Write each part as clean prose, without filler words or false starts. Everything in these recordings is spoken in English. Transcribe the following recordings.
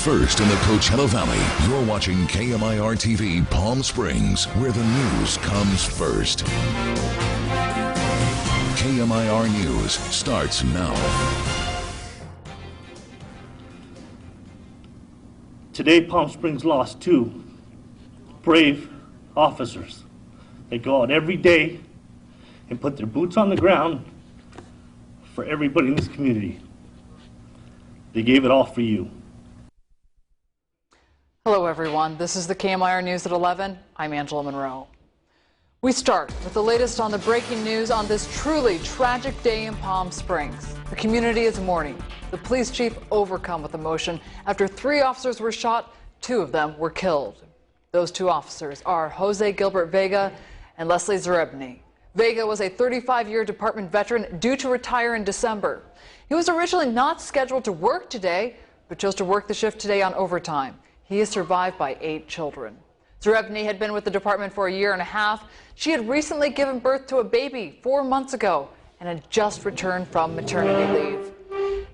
first in the Coachella Valley. You're watching KMIR-TV Palm Springs, where the news comes first. KMIR News starts now. Today, Palm Springs lost two brave officers. They go out every day and put their boots on the ground for everybody in this community. They gave it all for you. Hello everyone, this is the KMIR News at 11. I'm Angela Monroe. We start with the latest on the breaking news on this truly tragic day in Palm Springs. The community is mourning. The police chief overcome with emotion after 3 officers were shot, 2 of them were killed. Those 2 officers are Jose Gilbert Vega and Leslie Zarebny. Vega was a 35-year department veteran due to retire in December. He was originally not scheduled to work today, but chose to work the shift today on overtime. He is survived by 8 children. Zarebny had been with the department for a year and a half. She had recently given birth to a baby 4 months ago and had just returned from maternity leave.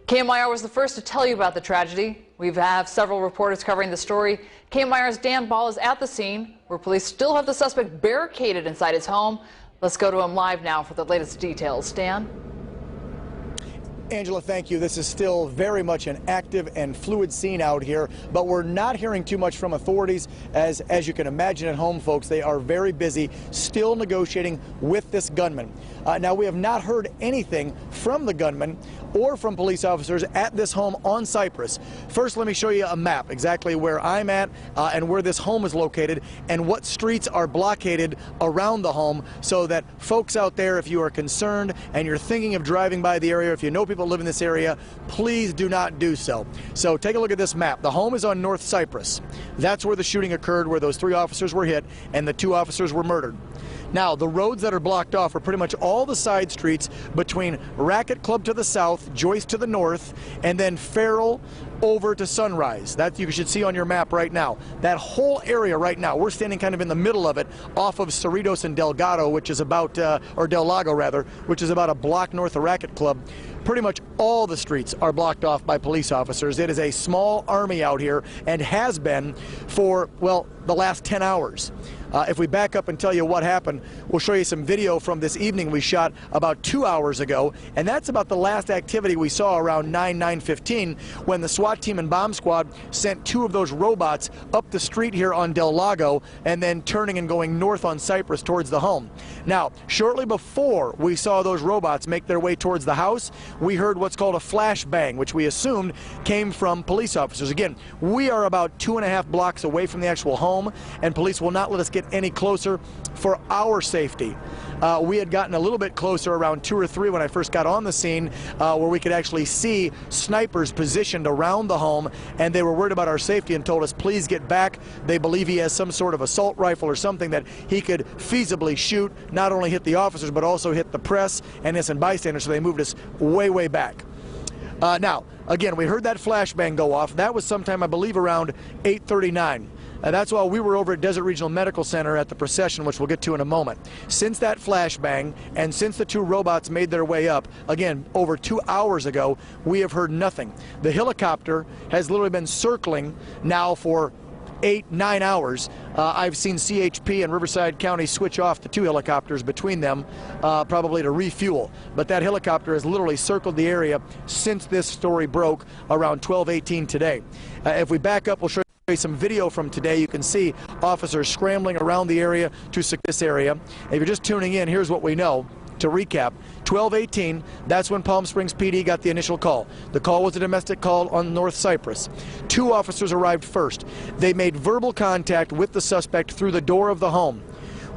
KMIR was the first to tell you about the tragedy. We have several reporters covering the story. KMIR's Dan Ball is at the scene, where police still have the suspect barricaded inside his home. Let's go to him live now for the latest details. Dan? Angela, thank you. This is still very much an active and fluid scene out here, but we're not hearing too much from authorities. As you can imagine at home, folks, they are very busy still negotiating with this gunman. Now, we have not heard anything from the gunman or from police officers at this home on Cypress. First, let me show you a map exactly where I'm at and where this home is located and what streets are blockaded around the home, so that folks out there, if you are concerned and you're thinking of driving by the area, if you know people live in this area, please do not do so. So take a look at this map. The home is on North Cypress. That's where the shooting occurred, where those 3 officers were hit and the 2 officers were murdered. Now, the roads that are blocked off are pretty much all the side streets between Racket Club to the south, Joyce to the north, and then Farrell over to Sunrise. That you should see on your map right now. That whole area right now, we're standing kind of in the middle of it, off of Cerritos and Delgado, which is about, or Del Lago rather, which is about a block north of Racket Club. Pretty much all the streets are blocked off by police officers. It is a small army out here and has been for, well, the last 10 hours. If we back up and tell you what happened, we'll show you some video from this evening we shot about 2 hours ago, and that's about the last activity we saw around 9:15 when the SWAT team and bomb squad sent 2 of those robots up the street here on Del Lago and then turning and going north on Cypress towards the home. Now, shortly before we saw those robots make their way towards the house, we heard what's called a flashbang, which we assumed came from police officers. Again, we are about 2.5 blocks away from the actual home, and police will not let us get any closer for our safety. We had gotten a little bit closer around 2 or 3 when I first got on the scene, where we could actually see snipers positioned around the home, and they were worried about our safety and told us, please get back. They believe he has some sort of assault rifle or something that he could feasibly shoot, not only hit the officers but also hit the press and innocent bystanders, so they moved us way back. Now, again, we heard that flashbang go off. That was sometime, I believe, around 8:39. That's while we were over at Desert Regional Medical Center at the procession, which we'll get to in a moment. Since that flashbang and since the 2 robots made their way up, again, over 2 hours ago, we have heard nothing. The helicopter has literally been circling now for 8-9 hours. I've seen CHP and Riverside County switch off the 2 helicopters between them, probably to refuel. But that helicopter has literally circled the area since this story broke around 12:18 today. If we back up, we'll show you some video from today. You can see officers scrambling around the area to secure this area. If you're just tuning in, here's what we know. To recap, 12:18, that's when Palm Springs PD got the initial call. The call was a domestic call on North Cypress. 2 officers arrived first. They made verbal contact with the suspect through the door of the home.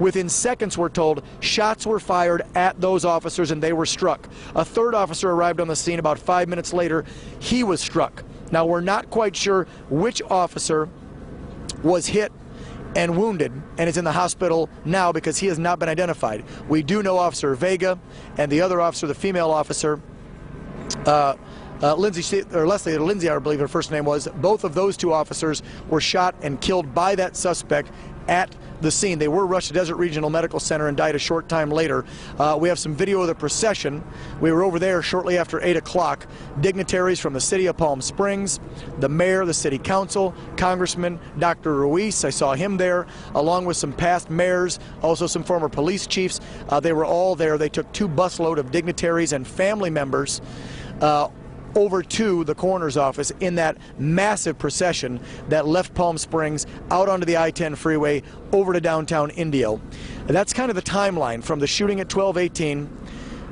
Within seconds, we're told, shots were fired at those officers and they were struck. A 3rd officer arrived on the scene about 5 minutes later. He was struck. Now, we're not quite sure which officer was hit and wounded and is in the hospital now because he has not been identified. We do know Officer Vega and the other officer, the female officer, Lindsay, I believe her first name was. Both of those 2 officers were shot and killed by that suspect at the scene. They were rushed to Desert Regional Medical Center and died a short time later. We have some video of the procession. We were over there shortly after 8 o'clock. Dignitaries from the city of Palm Springs, the mayor, the city council, Congressman Dr. Ruiz, I saw him there, along with some past mayors, also some former police chiefs. They were all there. They took 2 busload of dignitaries and family members over to the coroner's office in that massive procession that left Palm Springs out onto the I-10 freeway over to downtown Indio. That's kind of the timeline from the shooting at 12:18.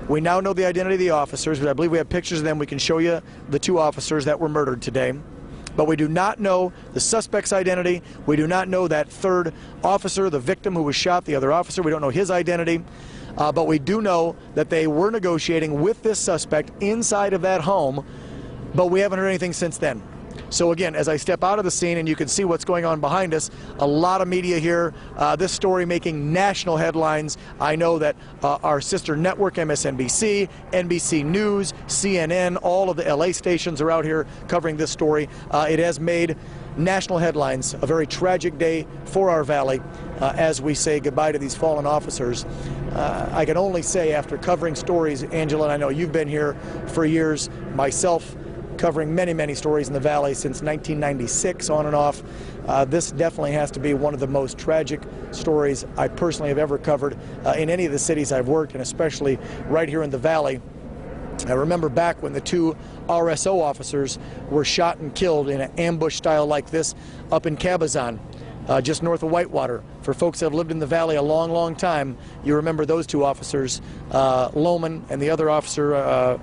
We now know the identity of the officers, but I believe we have pictures of them. We can show you the 2 officers that were murdered today. But we do not know the suspect's identity. We do not know that 3rd officer, the victim who was shot, the other officer. We don't know his identity. But we do know that they were negotiating with this suspect inside of that home, but we haven't heard anything since then. So again, as I step out of the scene and you can see what's going on behind us, a lot of media here, this story making national headlines. I know that our sister network, MSNBC, NBC News, CNN, all of the LA stations are out here covering this story. It has made national headlines, a very tragic day for our valley as we say goodbye to these fallen officers. I can only say, after covering stories, Angela, and I know you've been here for years, myself covering many, many stories in the valley since 1996 on and off, this definitely has to be one of the most tragic stories I personally have ever covered in any of the cities I've worked, and especially right here in the valley. I remember back when the 2 RSO officers were shot and killed in an ambush style like this up in Cabazon, just north of Whitewater. For folks that have lived in the valley a long, long time, you remember those 2 officers, Lohman and the other officer,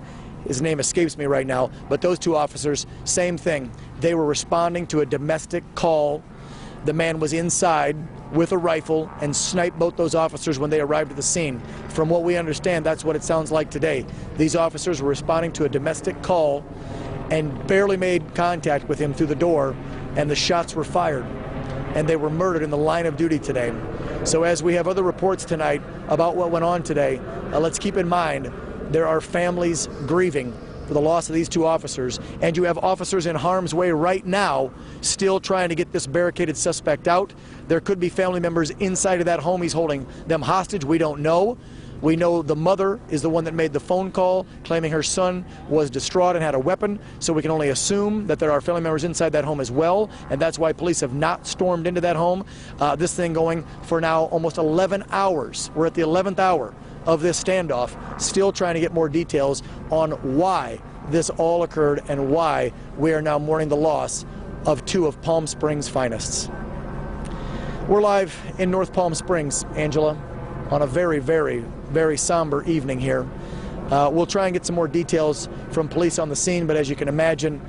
his name escapes me right now, but those 2 officers, same thing. They were responding to a domestic call. The man was inside with a rifle and sniped both those officers when they arrived at the scene. From what we understand, that's what it sounds like today. These officers were responding to a domestic call and barely made contact with him through the door, and the shots were fired, and they were murdered in the line of duty today. So as we have other reports tonight about what went on today, let's keep in mind there are families grieving for the loss of these 2 officers, and you have officers in harm's way right now still trying to get this barricaded suspect out. There could be family members inside of that home. He's holding them hostage. We don't know. We know the mother is the one that made the phone call claiming her son was distraught and had a weapon, so we can only assume that there are family members inside that home as well, and that's why police have not stormed into that home. This thing going for now almost 11 hours. We're at the 11th hour of this standoff, still trying to get more details on why this all occurred and why we are now mourning the loss of 2 of Palm Springs' finest. We're live in North Palm Springs, Angela, on a very, very, very somber evening here. We'll try and get some more details from police on the scene, but as you can imagine,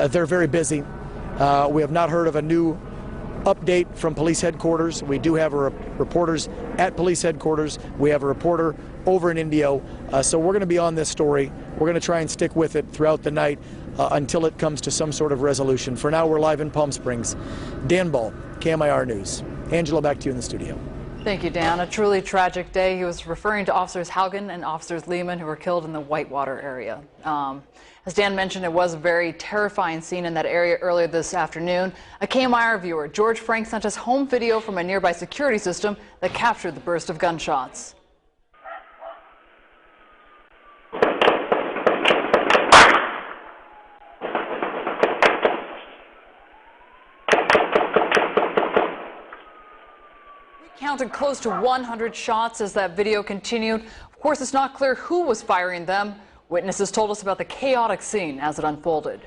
they're very busy. We have not heard of a new update from police headquarters. We do have reporters at police headquarters. We have a reporter over in Indio. So we're going to be on this story. We're going to try and stick with it throughout the night until it comes to some sort of resolution. For now, we're live in Palm Springs. Dan Ball, KMIR News. Angela, back to you in the studio. Thank you, Dan. A truly tragic day. He was referring to Officers Haugen and Officers Lehman, who were killed in the Whitewater area. As Dan mentioned, it was a very terrifying scene in that area earlier this afternoon. A KMIR viewer, George Frank, sent us home video from a nearby security system that captured the burst of gunshots. Counted close to 100 shots as that video continued. Of course, it's not clear who was firing them. Witnesses told us about the chaotic scene as it unfolded.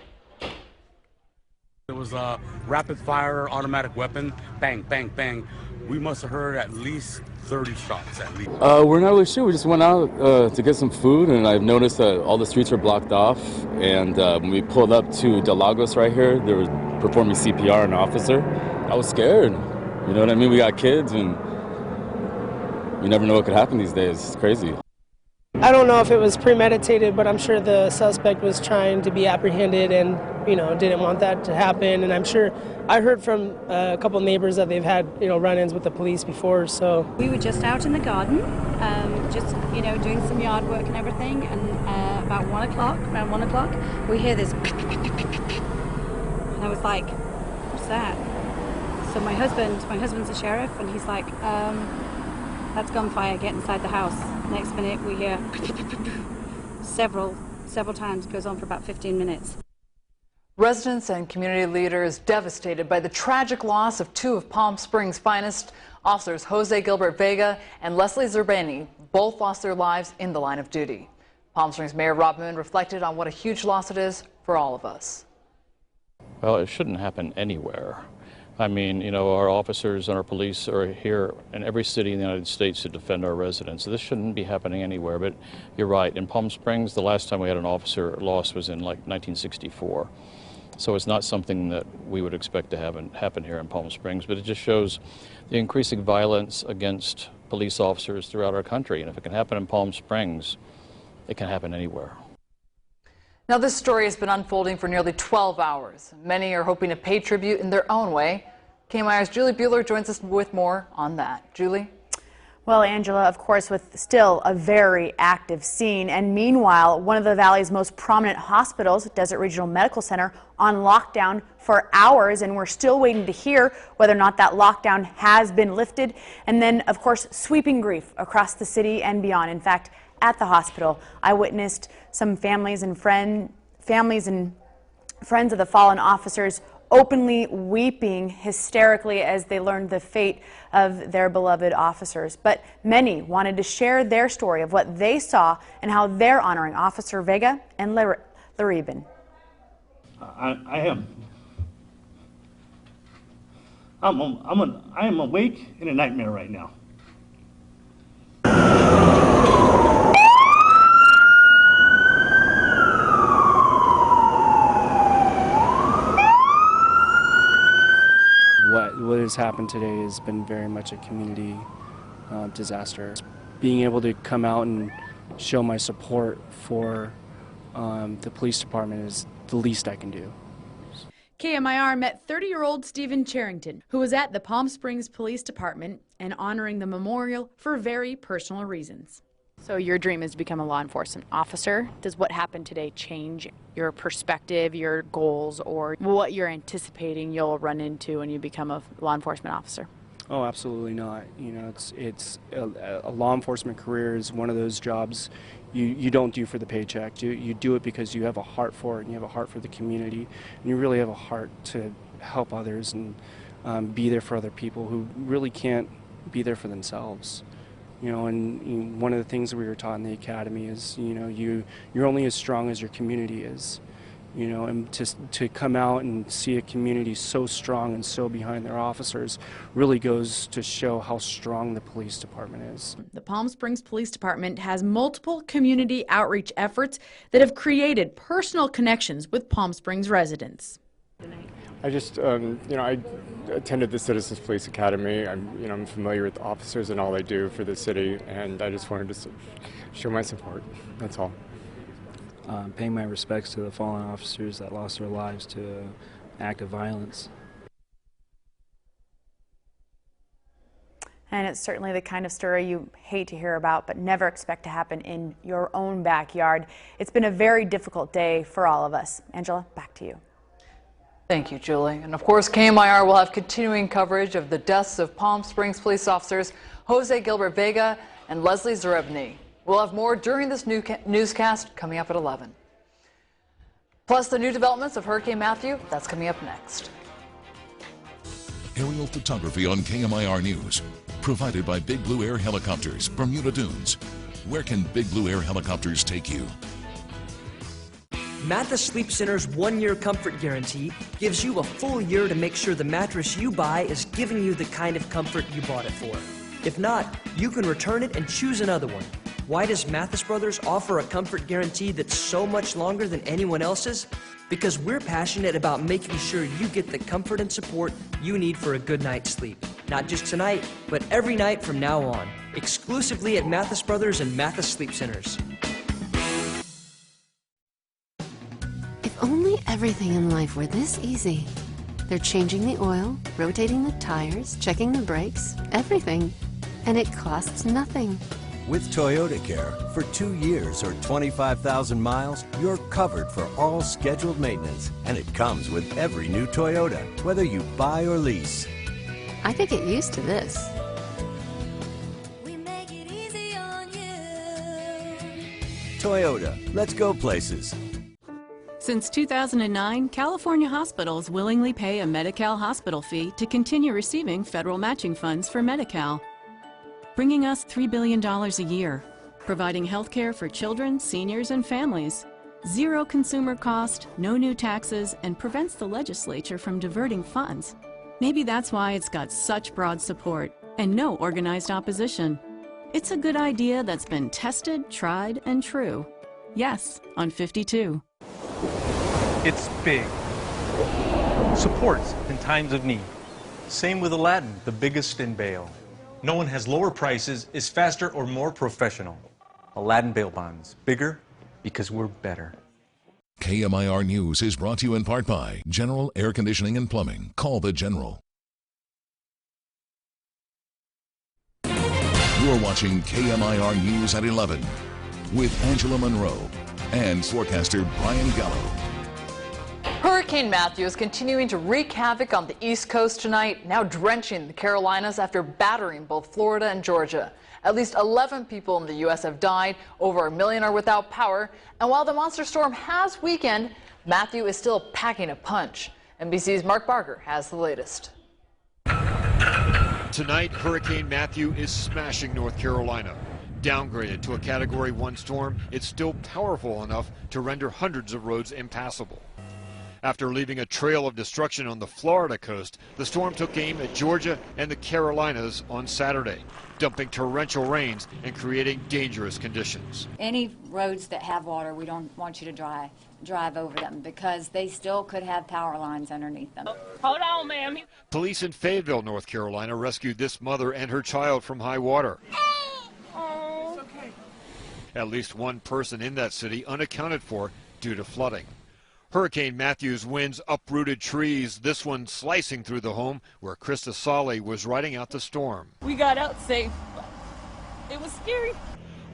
It was a rapid fire automatic weapon. Bang, bang, bang. We must have heard at least 30 shots at least. We're not really sure. We just went out to get some food, and I've noticed that all the streets are blocked off. And when we pulled up to Del Lagos right here, they were performing CPR on an officer. I was scared. You know what I mean? We got kids, and you never know what could happen these days. It's crazy. I don't know if it was premeditated, but I'm sure the suspect was trying to be apprehended and, didn't want that to happen. And I'm sure I heard from a couple neighbors that they've had, run-ins with the police before, so. We were just out in the garden, doing some yard work and everything, and about around 1 o'clock, we hear this, and I was like, what's that? So my husband's a sheriff, and he's like, that's gunfire, get inside the house. Next minute we hear several times, it goes on for about 15 minutes. Residents and community leaders devastated by the tragic loss of two of Palm Springs' finest officers, Jose Gilbert Vega and Leslie Zerbani. Both lost their lives in the line of duty. Palm Springs Mayor Rob Moon reflected on what a huge loss it is for all of us. Well, it shouldn't happen anywhere. I mean, you know, our officers and our police are here in every city in the United States to defend our residents. So this shouldn't be happening anywhere, but you're right. In Palm Springs, the last time we had an officer lost was in like 1964. So it's not something that we would expect to happen here in Palm Springs, but it just shows the increasing violence against police officers throughout our country. And if it can happen in Palm Springs, it can happen anywhere. Now, this story has been unfolding for nearly 12 hours. Many are hoping to pay tribute in their own way. KMIR's Julie Bueller joins us with more on that. Julie? Well, Angela, of course, with still a very active scene. And meanwhile, one of the Valley's most prominent hospitals, Desert Regional Medical Center, on lockdown for hours. And we're still waiting to hear whether or not that lockdown has been lifted. And then, of course, sweeping grief across the city and beyond. In fact, at the hospital, I witnessed some families and friends of the fallen officers openly weeping hysterically as they learned the fate of their beloved officers. But many wanted to share their story of what they saw and how they're honoring Officer Vega and Laribin. I am awake in a nightmare right now. What has happened today has been very much a community disaster. Being able to come out and show my support for the police department is the least I can do. KMIR met 30-year-old Stephen Charrington, who was at the Palm Springs Police Department and honoring the memorial for very personal reasons. So your dream is to become a law enforcement officer. Does what happened today change your perspective, your goals, or what you're anticipating you'll run into when you become a law enforcement officer? Oh, absolutely not. You know, it's a law enforcement career is one of those jobs you don't do for the paycheck. You do it because you have a heart for it, and you have a heart for the community, and you really have a heart to help others and be there for other people who really can't be there for themselves. You know, and one of the things that we were taught in the academy is, you know, you're only as strong as your community is. You know, and to come out and see a community so strong and so behind their officers really goes to show how strong the police department is. The Palm Springs Police Department has multiple community outreach efforts that have created personal connections with Palm Springs residents. I just, you know, I attended the Citizens Police Academy. I'm familiar with the officers and all they do for the city, and I just wanted to show my support. That's all. Paying my respects to the fallen officers that lost their lives to act of violence. And it's certainly the kind of story you hate to hear about, but never expect to happen in your own backyard. It's been a very difficult day for all of us. Angela, back to you. Thank you, Julie. And of course, KMIR will have continuing coverage of the deaths of Palm Springs police officers Jose Gilbert Vega and Leslie Zerbani. We'll have more during this newscast coming up at 11. Plus the new developments of Hurricane Matthew, that's coming up next. Aerial photography on KMIR News, provided by Big Blue Air Helicopters, Bermuda Dunes. Where can Big Blue Air Helicopters take you? Mathis Sleep Center's 1-year comfort guarantee gives you a full year to make sure the mattress you buy is giving you the kind of comfort you bought it for. If not, you can return it and choose another one. Why does Mathis Brothers offer a comfort guarantee that's so much longer than anyone else's? Because we're passionate about making sure you get the comfort and support you need for a good night's sleep. Not just tonight, but every night from now on. Exclusively at Mathis Brothers and Mathis Sleep Centers. If only everything in life were this easy. They're changing the oil, rotating the tires, checking the brakes, everything. And it costs nothing. With Toyota Care, for 2 years or 25,000 miles, you're covered for all scheduled maintenance. And it comes with every new Toyota, whether you buy or lease. I could get used to this. Toyota, let's go places. Since 2009, California hospitals willingly pay a Medi-Cal hospital fee to continue receiving federal matching funds for Medi-Cal, bringing us $3 billion a year, providing health care for children, seniors, and families. Zero consumer cost, no new taxes, and prevents the legislature from diverting funds. Maybe that's why it's got such broad support and no organized opposition. It's a good idea that's been tested, tried, and true. Yes, on 52. It's big. Supports in times of need. Same with Aladdin, the biggest in bail. No one has lower prices, is faster or more professional. Aladdin Bail Bonds. Bigger because we're better. KMIR News is brought to you in part by General Air Conditioning and Plumbing. Call the General. You're watching KMIR News at 11 with Angela Monroe and forecaster Brian Gallo. Hurricane Matthew is continuing to wreak havoc on the East Coast tonight, now drenching the Carolinas after battering both Florida and Georgia. At least 11 people in the U.S. have died, over 1 million are without power, and while the monster storm has weakened, Matthew is still packing a punch. NBC's Mark Barger has the latest. Tonight, Hurricane Matthew is smashing North Carolina. Downgraded to a Category 1 storm, it's still powerful enough to render hundreds of roads impassable. After leaving a trail of destruction on the Florida coast, the storm took aim at Georgia and the Carolinas on Saturday, dumping torrential rains and creating dangerous conditions. Any roads that have water, we don't want you to drive over them because they still could have power lines underneath them. Hold on, ma'am. Police in Fayetteville, North Carolina, rescued this mother and her child from high water. Oh. It's okay. At least one person in that city unaccounted for due to flooding. Hurricane Matthew's winds uprooted trees, this one slicing through the home where Krista Solly was riding out the storm. We got out safe. It was scary.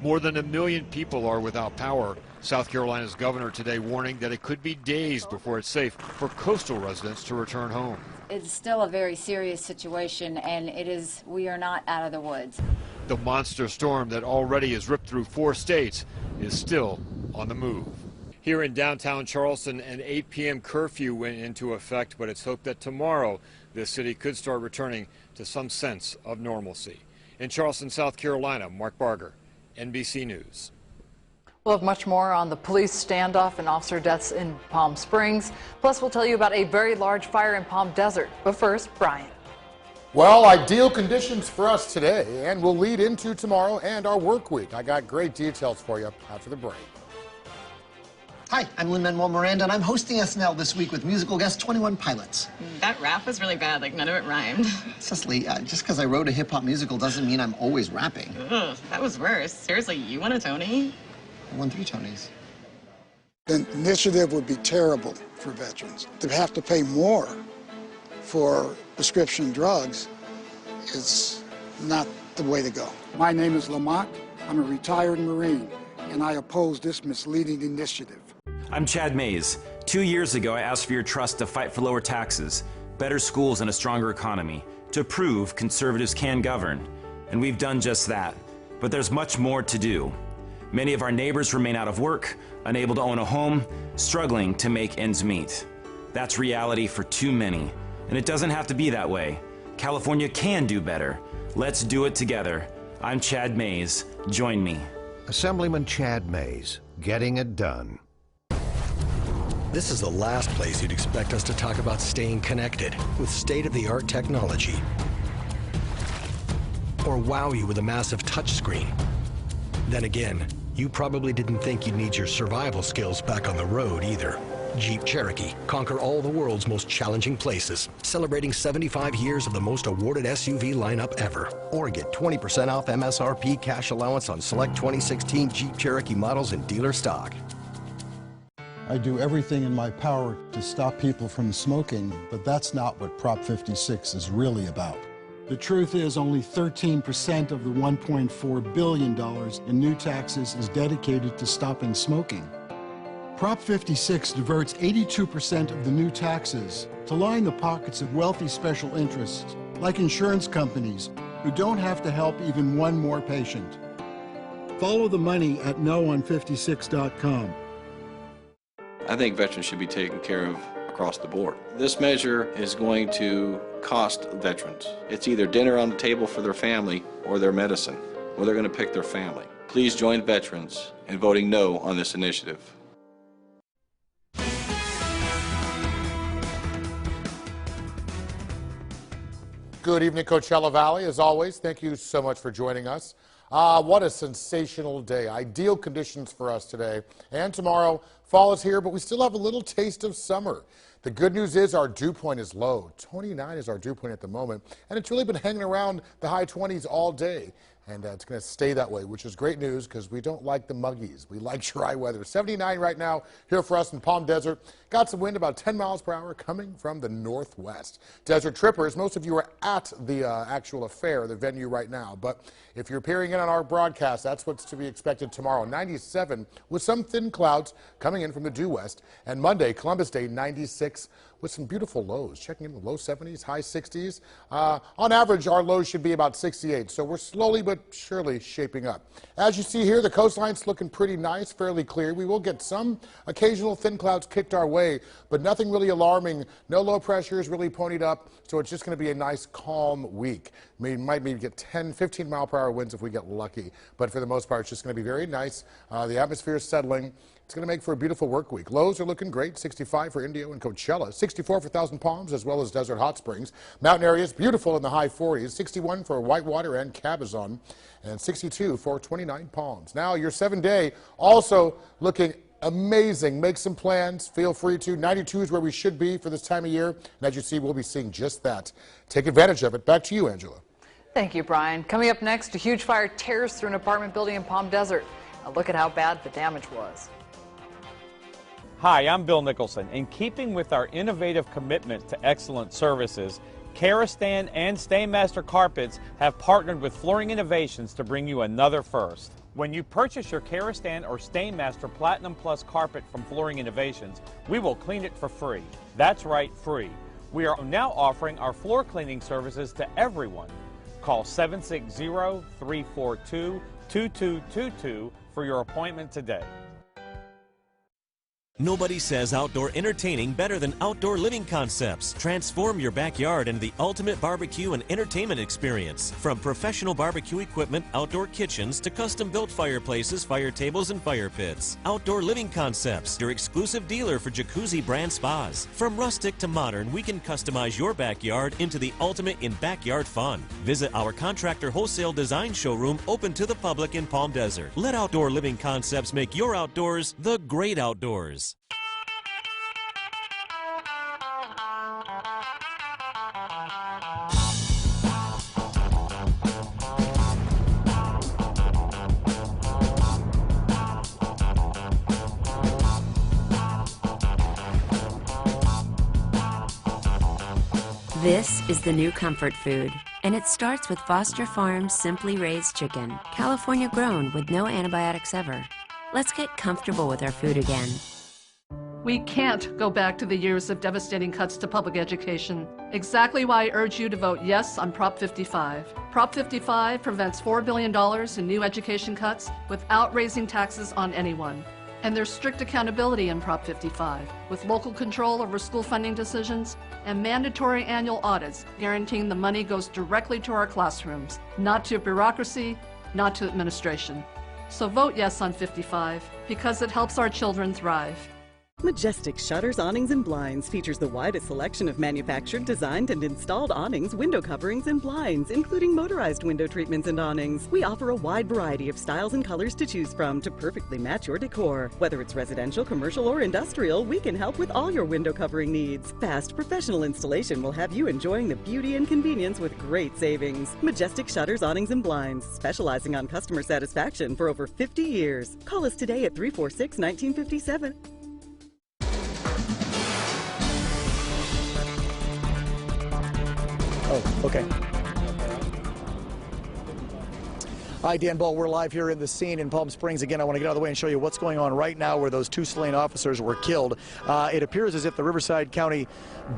More than 1 million people are without power. South Carolina's governor today warning that it could be days before it's safe for coastal residents to return home. It's still a very serious situation, and we are not out of the woods. The monster storm that already has ripped through 4 states is still on the move. Here in downtown Charleston, an 8 p.m. curfew went into effect, but it's hoped that tomorrow the city could start returning to some sense of normalcy. In Charleston, South Carolina, Mark Barger, NBC News. We'll have much more on the police standoff and officer deaths in Palm Springs. Plus, we'll tell you about a very large fire in Palm Desert. But first, Brian. Well, ideal conditions for us today, and we'll lead into tomorrow and our work week. I got great details for you after the break. Hi, I'm Lin-Manuel Miranda, and I'm hosting SNL this week with musical guest 21 Pilots. That rap was really bad, like none of it rhymed. Cecily, just because I wrote a hip-hop musical doesn't mean I'm always rapping. Ugh, that was worse. Seriously, you won a Tony? I won 3 Tonys. The initiative would be terrible for veterans. To have to pay more for prescription drugs is not the way to go. My name is Lamont. I'm a retired Marine, and I oppose this misleading initiative. I'm Chad Mays. 2 years ago, I asked for your trust to fight for lower taxes, better schools, and a stronger economy, to prove conservatives can govern. And we've done just that. But there's much more to do. Many of our neighbors remain out of work, unable to own a home, struggling to make ends meet. That's reality for too many. And it doesn't have to be that way. California can do better. Let's do it together. I'm Chad Mays. Join me. Assemblyman Chad Mays, getting it done. This is the last place you'd expect us to talk about staying connected with state-of-the-art technology. Or wow you with a massive touchscreen. Then again, you probably didn't think you'd need your survival skills back on the road either. Jeep Cherokee, conquer all the world's most challenging places, celebrating 75 years of the most awarded SUV lineup ever. Or get 20% off MSRP cash allowance on select 2016 Jeep Cherokee models in dealer stock. I do everything in my power to stop people from smoking, but that's not what Prop 56 is really about. The truth is only 13% of the $1.4 billion in new taxes is dedicated to stopping smoking. Prop 56 diverts 82% of the new taxes to line the pockets of wealthy special interests like insurance companies who don't have to help even one more patient. Follow the money at noon56.com. I think veterans should be taken care of across the board. This measure is going to cost veterans. It's either dinner on the table for their family or their medicine, or they're going to pick their family. Please join veterans in voting no on this initiative. Good evening, Coachella Valley. As always, thank you so much for joining us. What a sensational day. Ideal conditions for us today and tomorrow. Fall is here, but we still have a little taste of summer. The good news is our dew point is low. 29 is our dew point at the moment, and it's really been hanging around the high 20s all day. And it's going to stay that way, which is great news because we don't like the muggies. We like dry weather. 79 right now here for us in Palm Desert. Got some wind about 10 miles per hour coming from the northwest. Desert Trippers, most of you are at the actual affair, the venue right now. But if you're peering in on our broadcast, that's what's to be expected tomorrow. 97 with some thin clouds coming in from the due west. And Monday, Columbus Day, 96 with some beautiful lows. Checking in the low 70s, high 60s. On average, our lows should be about 68. So we're slowly but surely shaping up. As you see here, the coastline's looking pretty nice, fairly clear. We will get some occasional thin clouds kicked our way, but nothing really alarming. No low pressures really ponied up, so it's just going to be a nice, calm week. We might maybe get 10, 15 mile per hour winds if we get lucky, but for the most part, it's just going to be very nice. The atmosphere is settling. It's going to make for a beautiful work week. Lows are looking great, 65 for Indio and Coachella, 64 for Thousand Palms as well as Desert Hot Springs. Mountain areas beautiful in the high 40s, 61 for Whitewater and Cabazon, and 62 for 29 Palms. Now your 7-day also looking amazing. Make some plans. Feel free to. 92 is where we should be for this time of year. And as you see, we'll be seeing just that. Take advantage of it. Back to you, Angela. Thank you, Brian. Coming up next, a huge fire tears through an apartment building in Palm Desert. Now look at how bad the damage was. Hi, I'm Bill Nicholson. In keeping with our innovative commitment to excellent services, Karastan and Stainmaster Carpets have partnered with Flooring Innovations to bring you another first. When you purchase your Karastan or Stainmaster Platinum Plus carpet from Flooring Innovations, we will clean it for free. That's right, free. We are now offering our floor cleaning services to everyone. Call 760-342-2222 for your appointment today. Nobody says outdoor entertaining better than Outdoor Living Concepts. Transform your backyard into the ultimate barbecue and entertainment experience. From professional barbecue equipment, outdoor kitchens, to custom-built fireplaces, fire tables, and fire pits. Outdoor Living Concepts, your exclusive dealer for jacuzzi brand spas. From rustic to modern, we can customize your backyard into the ultimate in backyard fun. Visit our contractor wholesale design showroom open to the public in Palm Desert. Let Outdoor Living Concepts make your outdoors the great outdoors. This is the new comfort food, and it starts with Foster Farms Simply Raised Chicken, California grown with no antibiotics ever. Let's get comfortable with our food again. We can't go back to the years of devastating cuts to public education. Exactly why I urge you to vote yes on Prop 55. Prop 55 prevents $4 billion in new education cuts without raising taxes on anyone. And there's strict accountability in Prop 55, with local control over school funding decisions and mandatory annual audits guaranteeing the money goes directly to our classrooms, not to bureaucracy, not to administration. So vote yes on 55, because it helps our children thrive. Majestic Shutters, Awnings, and Blinds features the widest selection of manufactured, designed, and installed awnings, window coverings, and blinds, including motorized window treatments and awnings. We offer a wide variety of styles and colors to choose from to perfectly match your decor. Whether it's residential, commercial, or industrial, we can help with all your window covering needs. Fast, professional installation will have you enjoying the beauty and convenience with great savings. Majestic Shutters, Awnings, and Blinds, specializing on customer satisfaction for over 50 years. Call us today at 346-1957. Oh, okay. Hi, Dan Ball. We're live here in the scene in Palm Springs. Again, I want to get out of the way and show you what's going on right now where those 2 slain officers were killed. It appears as if the Riverside County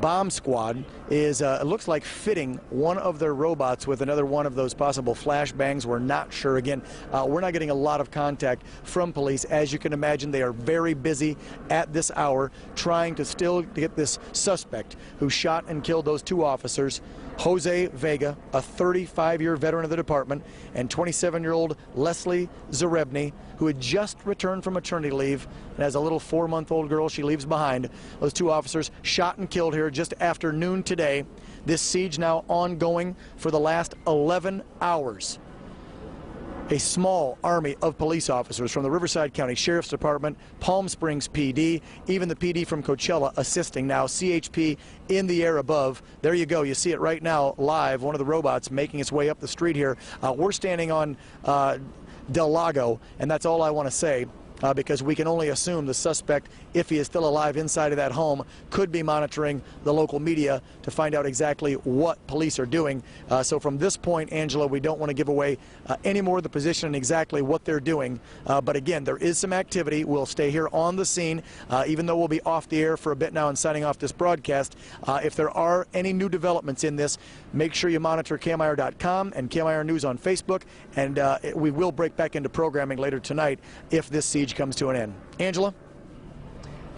bomb squad is, it looks like, fitting one of their robots with another one of those possible flashbangs. We're not sure. Again, we're not getting a lot of contact from police. As you can imagine, they are very busy at this hour trying to still get this suspect who shot and killed those 2 officers, Jose Vega, a 35-year veteran of the department, and 27-year-old Leslie Zarebny, who had just returned from maternity leave and has a little 4-month-old girl she leaves behind. Those 2 officers shot and killed here just after noon today. This siege now ongoing for the last 11 hours. A small army of police officers from the Riverside County Sheriff's Department, Palm Springs PD, even the PD from Coachella assisting now, CHP in the air above. There you go. You see it right now live, one of the robots making its way up the street here. We're standing on Del Lago, and that's all I want to say. Because we can only assume the suspect, if he is still alive inside of that home, could be monitoring the local media to find out exactly what police are doing. So from this point, Angela, we don't want to give away any more of the position and exactly what they're doing. But again, there is some activity. We'll stay here on the scene, even though we'll be off the air for a bit now and signing off this broadcast. If there are any new developments in this, make sure you monitor KMIR.com and KMIR News on Facebook, and we will break back into programming later tonight if this siege comes to an end. Angela?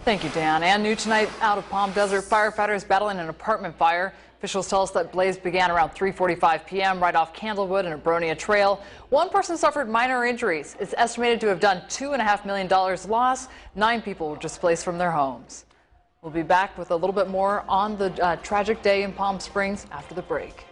Thank you, Dan. And new tonight out of Palm Desert, firefighters battling an apartment fire. Officials tell us that blaze began around 3:45 p.m. right off Candlewood and Abronia Trail. One person suffered minor injuries. It's estimated to have done $2.5 million loss. 9 people were displaced from their homes. We'll be back with a little bit more on the tragic day in Palm Springs after the break.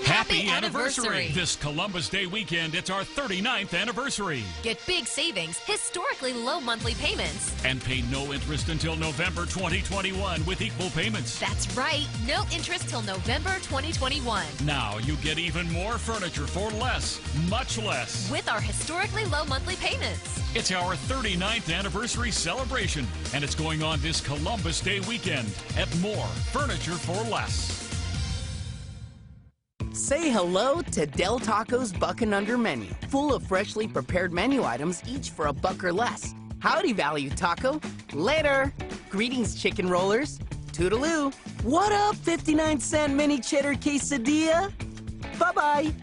Happy anniversary! This Columbus Day weekend, it's our 39th anniversary. Get big savings, historically low monthly payments. And pay no interest until November 2021 with equal payments. That's right, no interest till November 2021. Now you get even more furniture for less, much less. With our historically low monthly payments. It's our 39th anniversary celebration, and it's going on this Columbus Day weekend at More Furniture for Less. Say hello to Del Taco's Buckin' Under menu, full of freshly prepared menu items, each for $1 or less. Howdy, Value Taco. Later. Greetings, chicken rollers. Toodaloo. What up, 59-cent mini cheddar quesadilla? Bye-bye.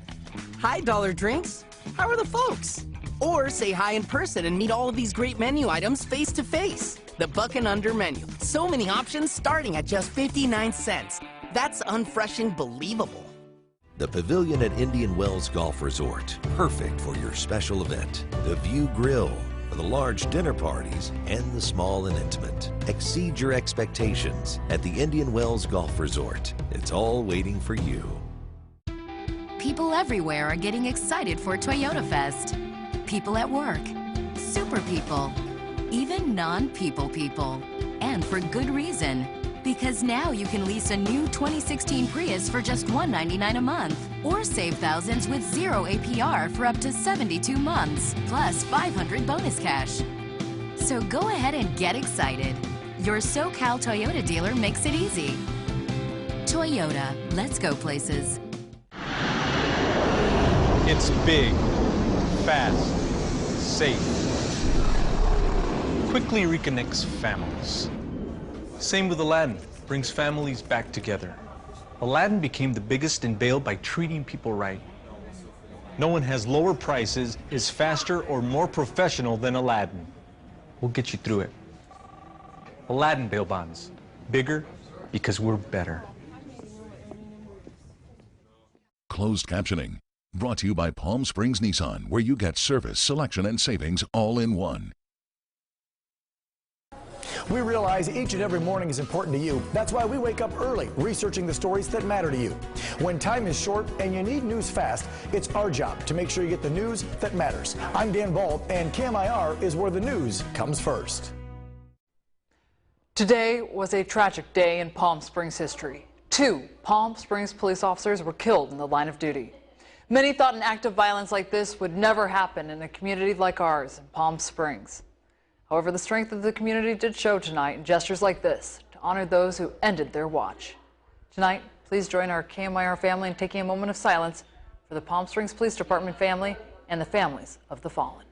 Hi, Dollar Drinks. How are the folks? Or say hi in person and meet all of these great menu items face to face. The Buckin' Under menu. So many options starting at just 59 cents. That's unfreshing believable. The Pavilion at Indian Wells Golf Resort, perfect for your special event. The View Grill for the large dinner parties and the small and intimate. Exceed your expectations at the Indian Wells Golf Resort. It's all waiting for you. People everywhere are getting excited for Toyota Fest. People at work, super people, even non-people people. And for good reason. Because now you can lease a new 2016 Prius for just $199 a month, or save thousands with 0 APR for up to 72 months, plus $500 bonus cash. So go ahead and get excited. Your SoCal Toyota dealer makes it easy. Toyota, let's go places. It's big, fast, safe. Quickly reconnects families. Same with Aladdin, brings families back together. Aladdin became the biggest in bail by treating people right. No one has lower prices, is faster, or more professional than Aladdin. We'll get you through it. Aladdin Bail Bonds. Bigger because we're better. Closed captioning. Brought to you by Palm Springs Nissan, where you get service, selection, and savings all in one. We realize each and every morning is important to you. That's why we wake up early, researching the stories that matter to you. When time is short and you need news fast, it's our job to make sure you get the news that matters. I'm Dan Ball, and KMIR is where the news comes first. Today was a tragic day in Palm Springs history. 2 Palm Springs police officers were killed in the line of duty. Many thought an act of violence like this would never happen in a community like ours in Palm Springs. However, the strength of the community did show tonight in gestures like this to honor those who ended their watch. Tonight, please join our KMIR family in taking a moment of silence for the Palm Springs Police Department family and the families of the fallen.